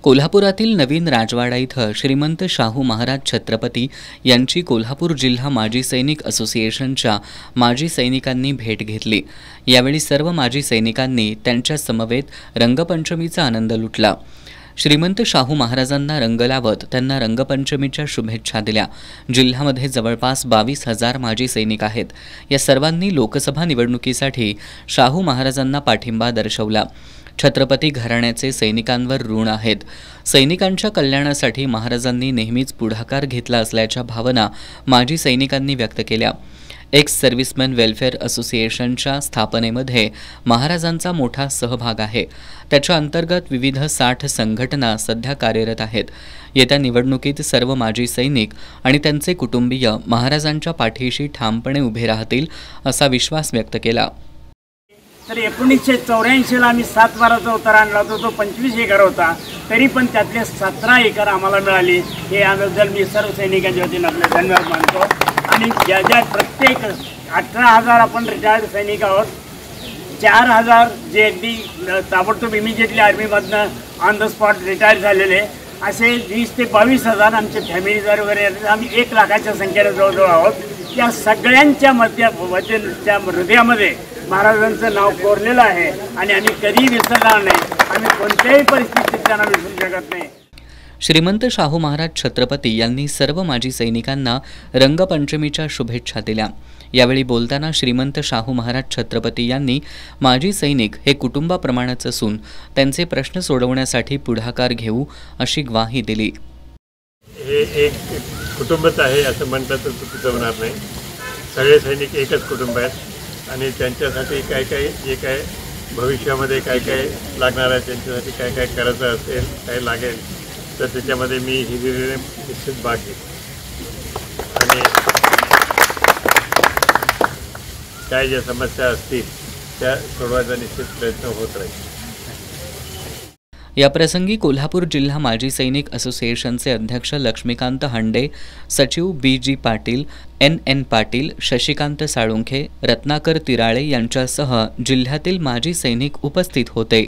कोल्हापुरातील नवीन राजवाडा इथं श्रीमंत शाहू महाराज छत्रपती यांची कोल्हापूर जिल्हा माजी सैनिक असोसिएशनच्या माजी सैनिकांनी भेट घेतली। यावेळी सर्व माजी सैनिकांनी त्यांच्या समवेत रंगपंचमीचा आनंद लुटला। श्रीमंत शाहू महाराजांना रंग लावत त्यांना रंगपंचमीच्या शुभेच्छा दिल्या। जिल्ह्यामध्ये जवळपास 22,000 माजी सैनिक आहेत। या सर्वांनी लोकसभा निवडणुकीसाठी शाहू महाराजांना पाठिंबा दर्शवला। छत्रपती घराण्याचे सैनिकांवर ऋण आहेत। सैनिकांच्या कल्याणासाठी महाराजांनी नेहमीच पुढाकार घेतला असल्याच्या भावना माजी सैनिकांनी व्यक्त केल्या। एक्स सर्व्हिसमॅन वेलफेअर असोसिएशनच्या स्थापनेमध्ये महाराजांचा मोठा सहभाग आहे। त्याच्या अंतर्गत विविध 60 संघटना सध्या कार्यरत आहेत। येत्या निवडणुकीत सर्व माजी सैनिक आणि त्यांचे कुटुंबीय महाराजांच्या पाठीशी ठामपणे उभे राहतील असा विश्वास व्यक्त केला। तर 1984ला आम्ही 7 बाराचा उतार आणला होता, तो 25 एकर होता, तरी पण त्यातले 17 एकर आम्हाला मिळाली। हे आनंद मी सर्व सैनिकांच्या वतीने आपले धन्यवाद मानतो। आणि ज्या ज्या प्रत्येक 18,000 आपण रिटायर्ड सैनिक आहोत, 4,000 जे अगदी ताबडतोब इमिजिएटली आर्मीमधनं ऑन द स्पॉट रिटायर झालेले, असे 20,000 ते 22,000 आमचे फॅमिलीज वगैरे, आम्ही 1 लाखाच्या संख्येने जवळजवळ आहोत। या सगळ्यांच्या त्या हृदयामध्ये महाराजांचं नाव कोरलेलं आहे आणि आम्ही कधीही विसरणार नाही। आम्ही कोणत्याही परिस्थितीत त्यांना विसरू शकत नाही। श्रीमंत शाहू महाराज छत्रपती यांनी सर्व माजी सैनिकांना रंगपंचमीच्या शुभेच्छा दिल्या। यावेळी बोलताना श्रीमंत शाहू महाराज छत्रपती यांनी माजी सैनिक हे कुटुंबाप्रमाणेच असून त्यांचे प्रश्न सोडवण्यासाठी पुढाकार घेऊ अशी ग्वाही दिली। हे एक कुटुंबच आहे असं म्हणतात तर चुकीचं होणार नाही। सगळे सैनिक एकच कुटुंब आहेत आणि त्यांच्यासाठी काय जे काय भविष्यामध्ये काय लागणार आहे, त्यांच्यासाठी काय करायचं असेल, काय लागेल, तर त्याच्यामध्ये मी हिरिरीने निश्चित भाग घेईन आणि काय ज्या समस्या असतील त्या सोडवायचा निश्चित प्रयत्न होत राहील। याप्रसंगी कोल्हापूर जिल्हा माजी सैनिक असोसिएशनचे अध्यक्ष लक्ष्मीकांत हांडे, सचिव BG पाटील, NN पाटील, शशिकांत साळुंखे, रत्नाकर तिराळे यांच्यासह जिल्ह्यातील माजी सैनिक उपस्थित होते।